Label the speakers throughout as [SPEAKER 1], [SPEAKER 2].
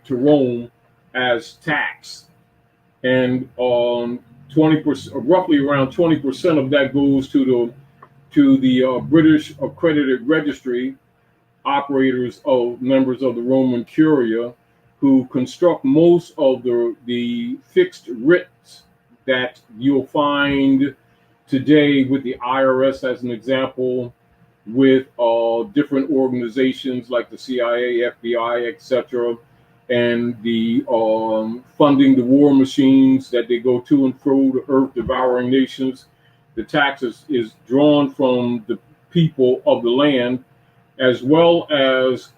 [SPEAKER 1] to Rome as tax, and 20%, roughly around 20% of that goes to the British accredited registry operators of members of the Roman Curia, who construct most of the fixed writs that you'll find today with the IRS as an example, with different organizations like the CIA, FBI, etc., and the funding the war machines that they go to and fro to earth devouring nations. The taxes is drawn from the people of the land, as well as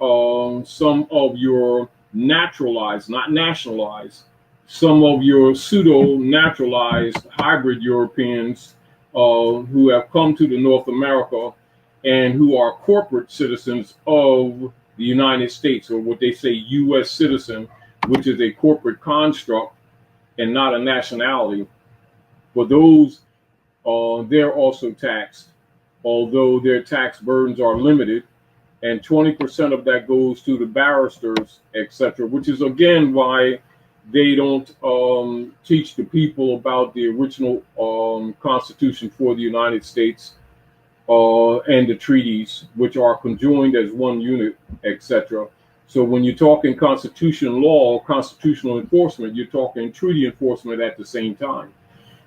[SPEAKER 1] some of your naturalized, not nationalized, some of your pseudo-naturalized hybrid Europeans who have come to the North America and who are corporate citizens of the United States, or what they say U.S. citizen, which is a corporate construct and not a nationality. For those, they're also taxed, although their tax burdens are limited, and 20% of that goes to the barristers, etc., which is again why they don't teach the people about the original Constitution for the United States and the treaties, which are conjoined as one unit, etc. So when you're talking constitutional law, constitutional enforcement, you're talking treaty enforcement at the same time.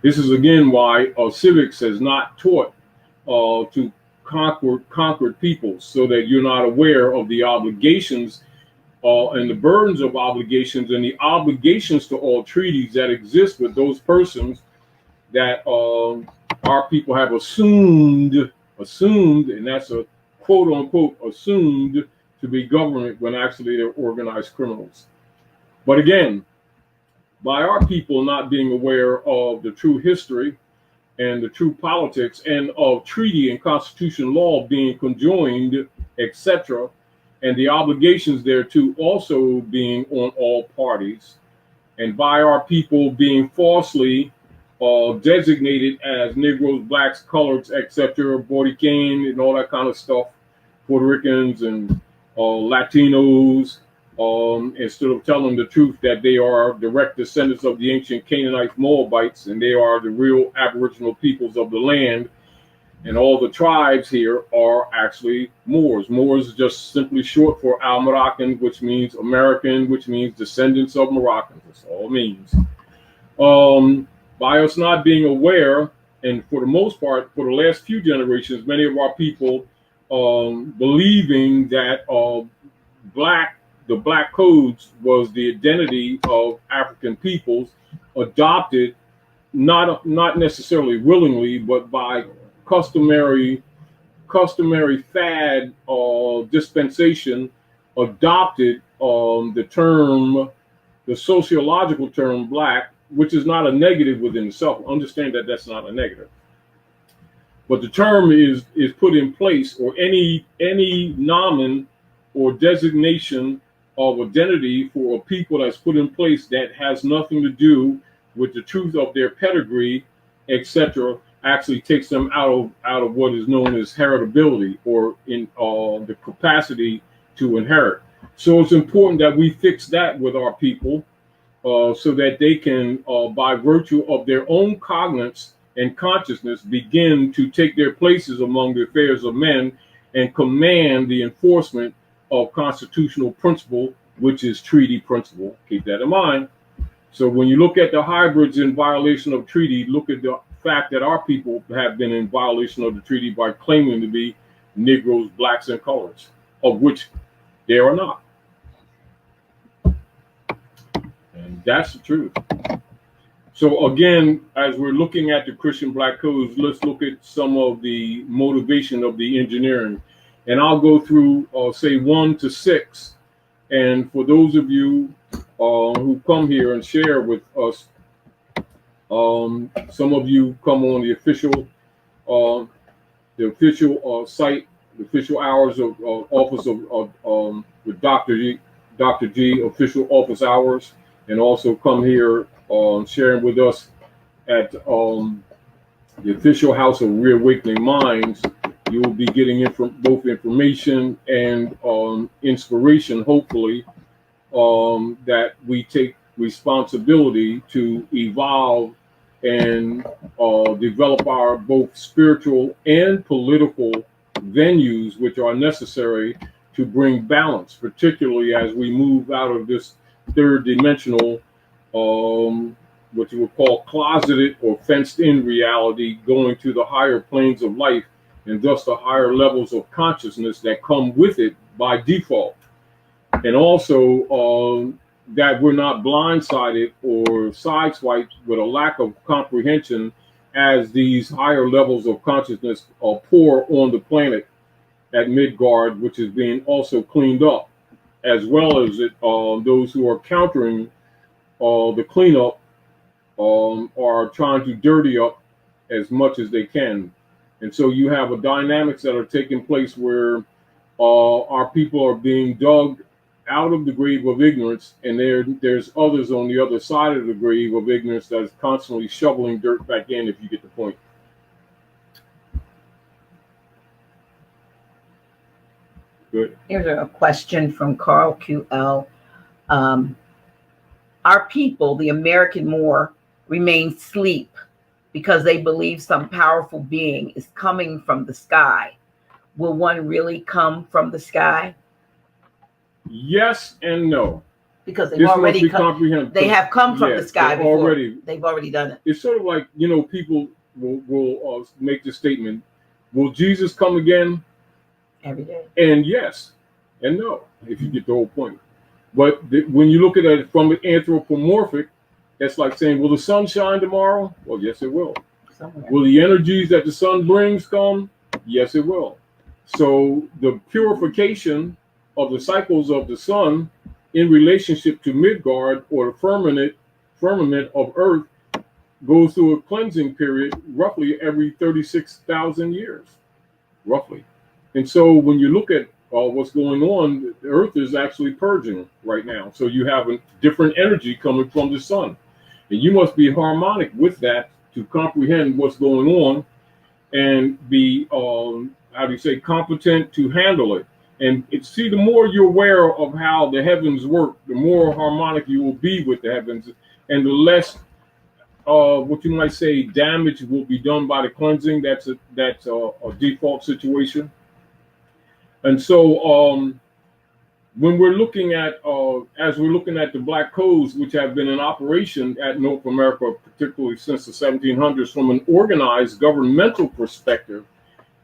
[SPEAKER 1] This is again why civics has not taught to conquered peoples, so that you're not aware of the obligations and the burdens of obligations and the obligations to all treaties that exist with those persons that our people have assumed, and that's a quote unquote assumed to be government when actually they're organized criminals. But again, by our people not being aware of the true history and the true politics and of treaty and constitutional law being conjoined, etc., and the obligations thereto also being on all parties, and by our people being falsely designated as Negroes, blacks, coloreds, etc., Boricua and all that kind of stuff, Puerto Ricans and Latinos, instead of telling the truth that they are direct descendants of the ancient Canaanite Moabites and they are the real Aboriginal peoples of the land, and all the tribes here are actually Moors. Moors is just simply short for Al-Moroccan, which means American, which means descendants of Moroccans. That's all it means. By us not being aware, and for the most part, for the last few generations, many of our people believing that the black codes was the identity of African peoples, adopted not necessarily willingly, but by customary fad dispensation, adopted the sociological term black, which is not a negative within itself. Understand that that's not a negative. But the term is put in place, or any nomen or designation of identity for a people that's put in place that has nothing to do with the truth of their pedigree, etc., actually takes them out of what is known as heritability, or in the capacity to inherit. So it's important that we fix that with our people, so that they can, by virtue of their own cognizance and consciousness, begin to take their places among the affairs of men and command the enforcement of constitutional principle, which is treaty principle. Keep that in mind. So when you look at the hybrids in violation of treaty, look at the fact that our people have been in violation of the treaty by claiming to be Negroes, blacks, and coloreds, of which they are not. And that's the truth. So again, as we're looking at the Christian Black codes, let's look at some of the motivation of the engineering. And I'll go through, say, 1 to 6. And for those of you who come here and share with us, some of you come on the official site, the official hours of office of with Dr. G official office hours, and also come here sharing with us at the official House of Reawakening Minds. You will be getting both information and inspiration, hopefully, that we take responsibility to evolve and develop our both spiritual and political venues, which are necessary to bring balance, particularly as we move out of this third dimensional, what you would call closeted or fenced in reality, going to the higher planes of life and thus the higher levels of consciousness that come with it by default. And also that we're not blindsided or sideswiped with a lack of comprehension as these higher levels of consciousness pour on the planet at Midgard, which is being also cleaned up, as well as those who are countering the cleanup are trying to dirty up as much as they can. And so you have a dynamics that are taking place where our people are being dug out of the grave of ignorance, and there's others on the other side of the grave of ignorance that is constantly shoveling dirt back in, if you get the point. Good.
[SPEAKER 2] Here's a question from Carl QL. Our people, the American Moor, remain asleep because they believe some powerful being is coming from the sky. Will one really come from the sky?
[SPEAKER 1] Yes and no.
[SPEAKER 2] Because they've already come. They have come from the sky before. They've already done it.
[SPEAKER 1] It's sort of like, people will make the statement, will Jesus come again?
[SPEAKER 2] Every day.
[SPEAKER 1] And yes and no, if you get the whole point. But when you look at it from an anthropomorphic, that's like saying, will the sun shine tomorrow? Well, yes, it will. Somewhere. Will the energies that the sun brings come? Yes, it will. So the purification of the cycles of the sun in relationship to Midgard, or the firmament of Earth, goes through a cleansing period roughly every 36,000 years, roughly. And so when you look at what's going on, the Earth is actually purging right now. So you have a different energy coming from the sun. And you must be harmonic with that to comprehend what's going on and be, competent to handle it. And see, the more you're aware of how the heavens work, the more harmonic you will be with the heavens, and the less, what you might say, damage will be done by the cleansing. That's a default situation. And so when we're looking at, as we're looking at the black codes, which have been in operation at North America, particularly since the 1700s, from an organized governmental perspective,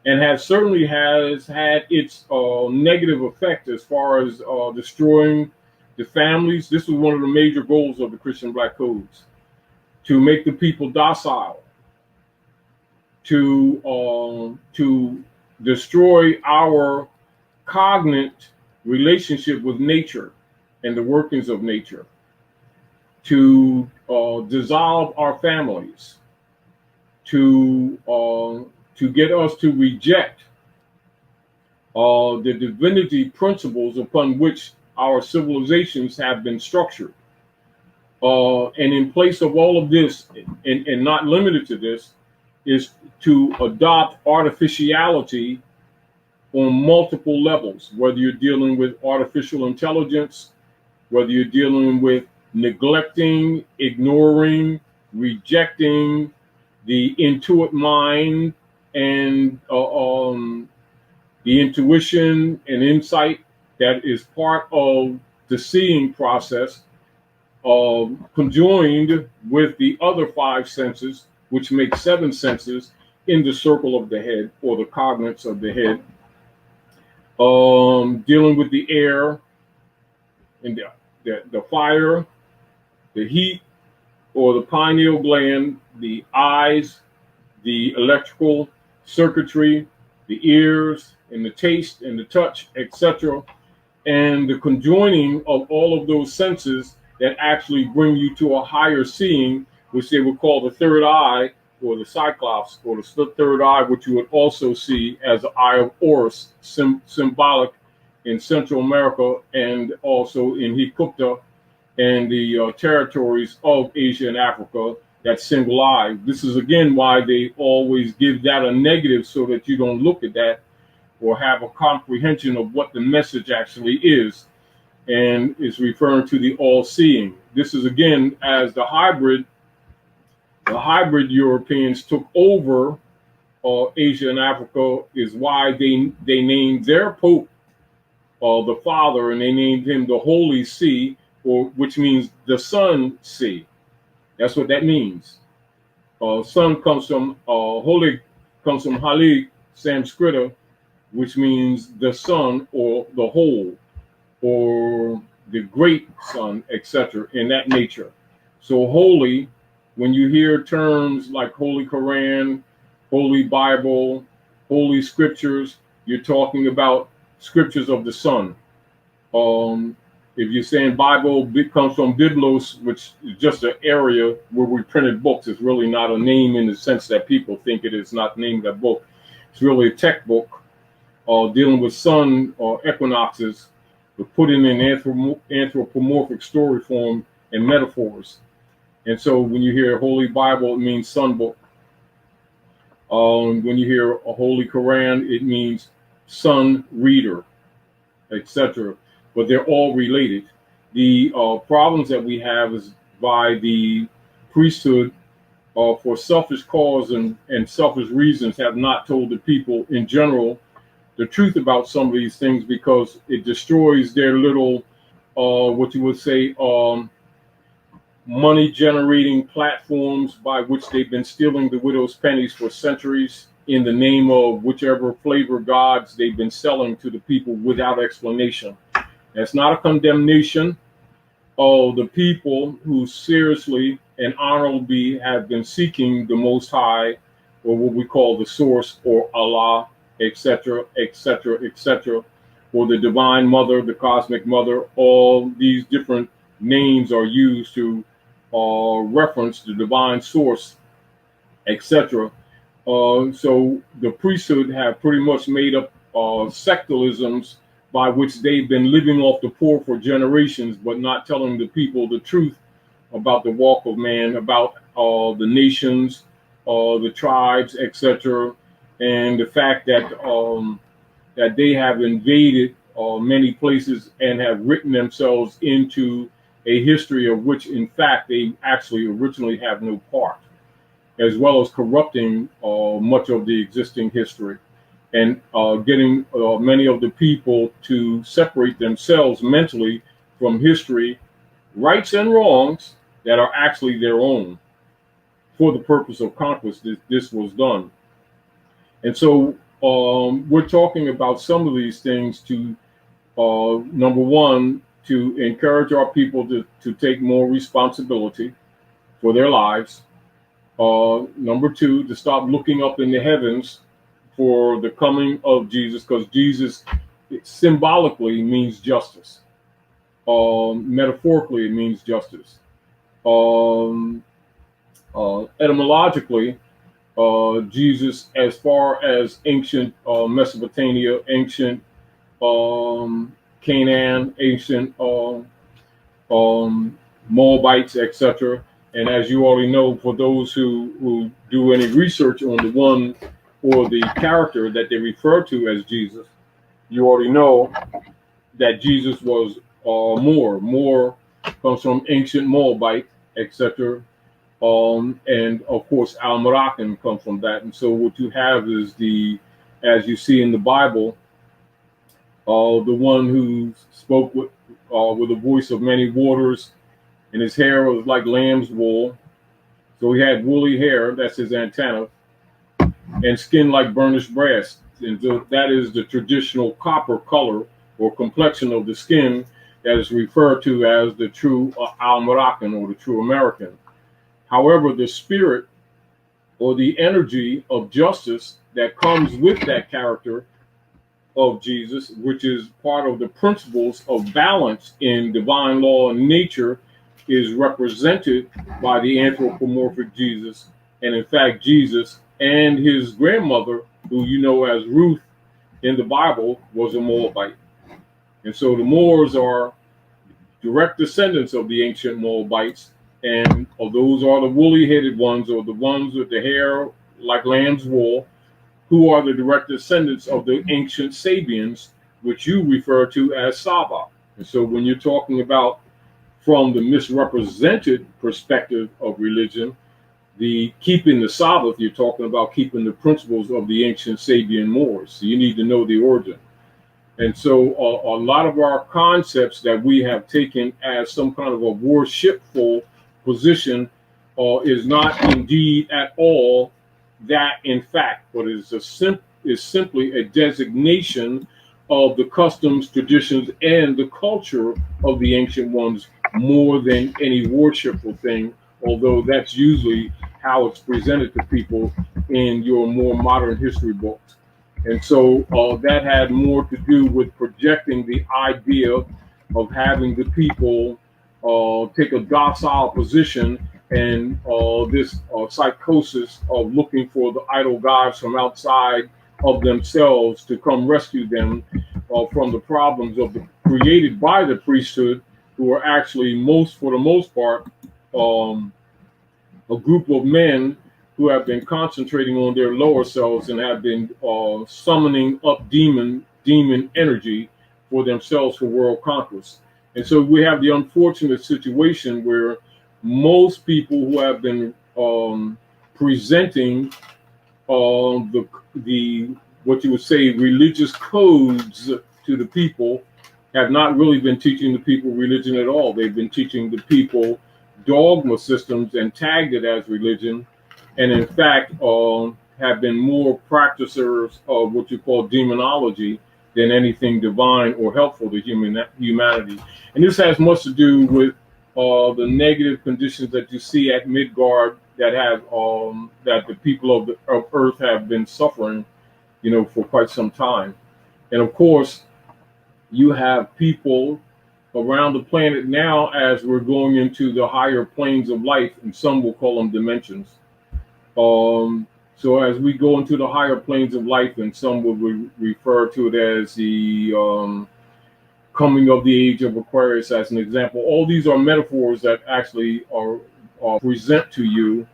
[SPEAKER 1] and certainly has had its negative effect as far as destroying the families. This was one of the major goals of the Christian Black Codes, to make the people docile, to destroy our cognate relationship with nature and the workings of nature, to dissolve our families, to get us to reject the divinity principles upon which our civilizations have been structured. And in place of all of this, and not limited to this, is to adopt artificiality on multiple levels, whether you're dealing with artificial intelligence, whether you're dealing with neglecting, ignoring, rejecting the intuitive mind and the intuition and insight that is part of the seeing process, conjoined with the other five senses, which make seven senses in the circle of the head, or the cognates of the head. Dealing with the air and the fire, the heat, or the pineal gland, the eyes, the electrical circuitry, the ears, and the taste and the touch, etc., and the conjoining of all of those senses that actually bring you to a higher seeing, which they would call the third eye, or the Cyclops, or the third eye, which you would also see as the Eye of Horus, symbolic in Central America and also in Hikupta and the territories of Asia and Africa, that single eye. This is again why they always give that a negative, so that you don't look at that or have a comprehension of what the message actually is. and is referring to the all-seeing. This is again as the hybrid Europeans took over Asia and Africa, is why they named their Pope the Father, and they named him the Holy See, or which means the Sun See. That's what that means. Sun comes from Holy, comes from Hali Sanskrita, which means the sun or the whole or the great sun, etc. in that nature. So holy, when you hear terms like Holy Quran, Holy Bible, Holy Scriptures, you're talking about scriptures of the sun. If you're saying Bible, it comes from Biblos, which is just an area where we printed books. It's really not a name in the sense that people think it is, not named a book. It's really a tech book dealing with sun or equinoxes, but put in an anthropomorphic story form and metaphors. And so when you hear Holy Bible, it means sun book. When you hear a Holy Quran, it means sun reader, etc. But they're all related. The problems that we have is by the priesthood for selfish cause and selfish reasons have not told the people in general the truth about some of these things, because it destroys their little, what you would say, money generating platforms by which they've been stealing the widow's pennies for centuries in the name of whichever flavor gods they've been selling to the people without explanation. That's not a condemnation of the people who seriously and honorably have been seeking the Most High, or what we call the Source, or Allah, etc., etc., etc., or the Divine Mother, the Cosmic Mother. All these different names are used to reference the Divine Source, etc. So the priesthood have pretty much made up secularisms by which they've been living off the poor for generations, but not telling the people the truth about the walk of man, about the nations, the tribes, etc., and the fact that that they have invaded many places and have written themselves into a history of which, in fact, they actually originally have no part, as well as corrupting much of the existing history, and getting many of the people to separate themselves mentally from history, rights and wrongs that are actually their own. For the purpose of conquest, this was done. And so we're talking about some of these things to, number one, to encourage our people to take more responsibility for their lives. Number two, to stop looking up in the heavens for the coming of Jesus, because Jesus symbolically means justice. Metaphorically, it means justice. Etymologically, Jesus, as far as ancient Mesopotamia, ancient Canaan, ancient Moabites, etc. And as you already know, for those who do any research on the one or the character that they refer to as Jesus, you already know that Jesus was Moor comes from ancient Moabite, etc. And of course, Al-Moroccan comes from that. And so what you have is as you see in the Bible, the one who spoke with a voice of many waters, and his hair was like lamb's wool. So he had woolly hair, that's his antenna, and skin like burnished brass. And so that is the traditional copper color or complexion of the skin that is referred to as the true Al-Moroccan or the true American. However, the spirit or the energy of justice that comes with that character of Jesus, which is part of the principles of balance in divine law and nature, is represented by the anthropomorphic Jesus. And in fact, Jesus and his grandmother, who you know as Ruth in the Bible, was a Moabite. And so the Moors are direct descendants of the ancient Moabites. And those are the woolly-headed ones, or the ones with the hair like lamb's wool, who are the direct descendants of the ancient Sabians, which you refer to as Saba. And so when you're talking about from the misrepresented perspective of religion, the keeping the Sabbath, you're talking about keeping the principles of the ancient Sabian Moors. So you need to know the origin. And so a lot of our concepts that we have taken as some kind of a worshipful position is not indeed at all that in fact, but is simply a designation of the customs, traditions, and the culture of the ancient ones more than any worshipful thing, although that's usually how it's presented to people in your more modern history books. And so that had more to do with projecting the idea of having the people take a docile position and this psychosis of looking for the idol gods from outside of themselves to come rescue them from the problems of created by the priesthood, who are actually for the most part, a group of men who have been concentrating on their lower selves and have been summoning up demon energy for themselves for world conquest. And so we have the unfortunate situation where most people who have been presenting the what you would say religious codes to the people have not really been teaching the people religion at all. They've been teaching the people dogma systems and tagged it as religion, and in fact have been more practicers of what you call demonology than anything divine or helpful to humanity. And this has much to do with the negative conditions that you see at Midgard that have that the people of Earth have been suffering, for quite some time. And of course, you have people around the planet now as we're going into the higher planes of life, and some will call them dimensions. So as we go into the higher planes of life, and some will refer to it as the coming of the age of Aquarius as an example. All these are metaphors that actually are present to you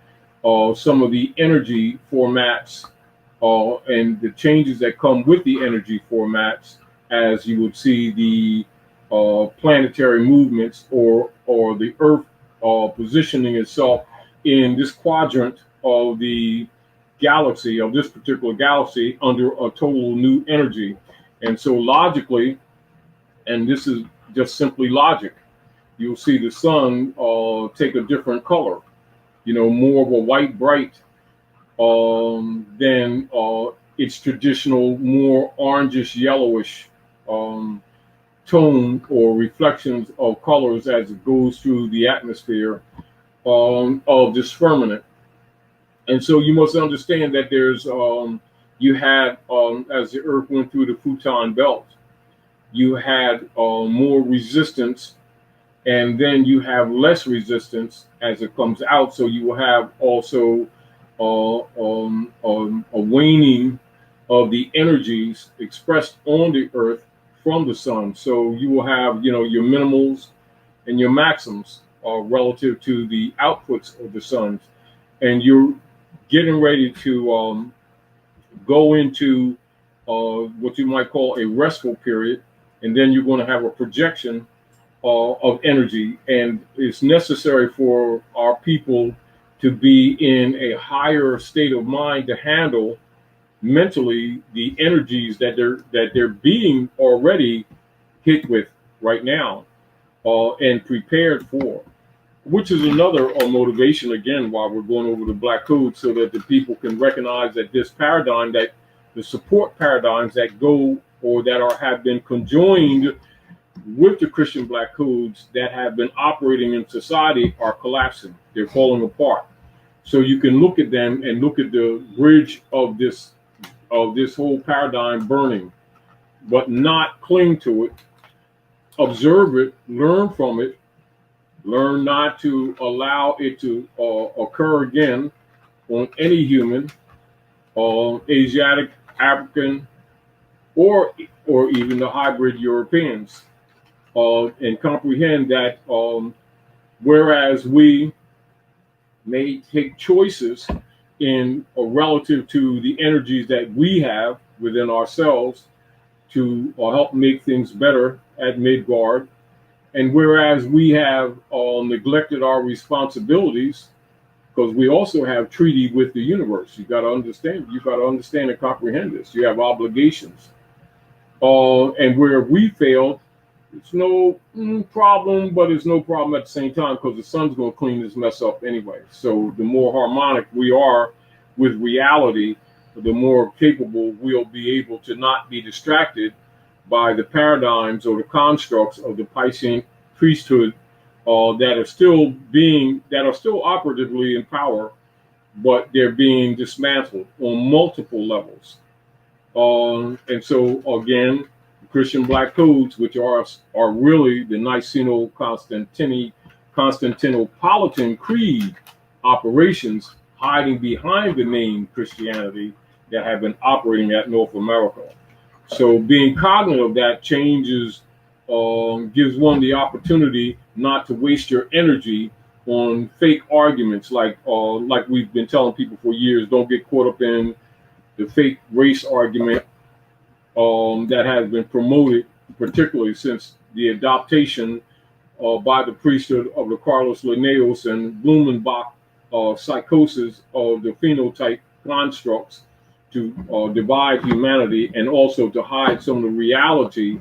[SPEAKER 1] some of the energy formats and the changes that come with the energy formats, as you would see the planetary movements or the Earth positioning itself in this quadrant of the galaxy, of this particular galaxy, under a total new energy. And so logically, and this is just simply logic, you'll see the sun take a different color, more of a white bright than its traditional, more orangish, yellowish tone or reflections of colors as it goes through the atmosphere of this firmament. And so you must understand that there's, you had, as the Earth went through the Futon belt, you had more resistance, and then you have less resistance as it comes out. So you will have also a waning of the energies expressed on the Earth from the sun. So you will have, your minimals and your maxims relative to the outputs of the sun. And you're getting ready to go into what you might call a restful period. And then you're going to have a projection of energy. And it's necessary for our people to be in a higher state of mind to handle mentally the energies that they're being already hit with right now and prepared for, which is another motivation, again, while we're going over the Black Code, so that the people can recognize that this paradigm, that the support paradigms that go or that have been conjoined with the Christian Black Codes that have been operating in society are collapsing. They're falling apart. So you can look at them and look at the bridge of this whole paradigm burning, but not cling to it. Observe it, learn from it, learn not to allow it to occur again on any human, Asiatic, African, or even the hybrid Europeans, and comprehend that whereas we may take choices in relative to the energies that we have within ourselves to help make things better at Midgard, And whereas we have neglected our responsibilities, because we also have treaty with the universe. You got to understand. You got to understand and comprehend this. You have obligations. And where we fail, it's no problem, but it's no problem at the same time because the sun's going to clean this mess up anyway. So the more harmonic we are with reality, the more capable we'll be able to not be distracted by the paradigms or the constructs of the Piscean priesthood that are still operatively in power, but they're being dismantled on multiple levels. And so again, Christian Black codes, which are really the Niceno-Constantinopolitan Creed operations hiding behind the name Christianity that have been operating at North America. So being cognizant of that changes, gives one the opportunity not to waste your energy on fake arguments like we've been telling people for years. Don't get caught up in the fake race argument that has been promoted, particularly since the adaptation by the priesthood of the Carlos Linnaeus and Blumenbach psychosis of the phenotype constructs to divide humanity and also to hide some of the reality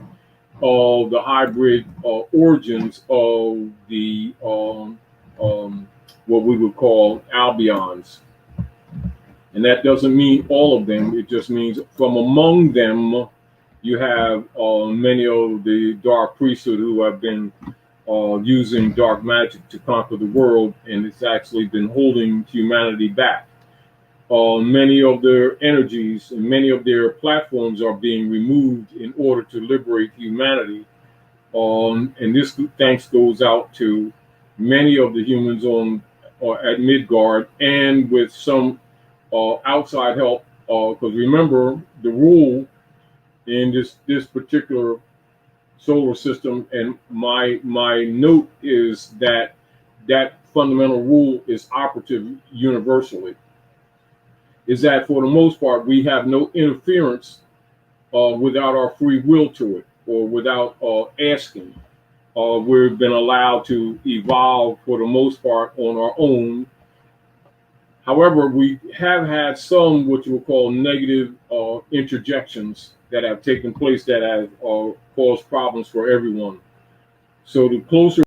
[SPEAKER 1] of the hybrid origins of the what we would call albions. And that doesn't mean all of them. It just means from among them, you have many of the dark priesthood who have been using dark magic to conquer the world, and it's actually been holding humanity back. Many of their energies and many of their platforms are being removed in order to liberate humanity. And this thanks goes out to many of the humans at Midgard and with some outside help. Because remember, the rule in this particular solar system, and my note is that fundamental rule is operative universally, is that for the most part, we have no interference without our free will to it or without asking. We've been allowed to evolve for the most part on our own. However, we have had some what you would call negative interjections that have taken place that have caused problems for everyone. So the closer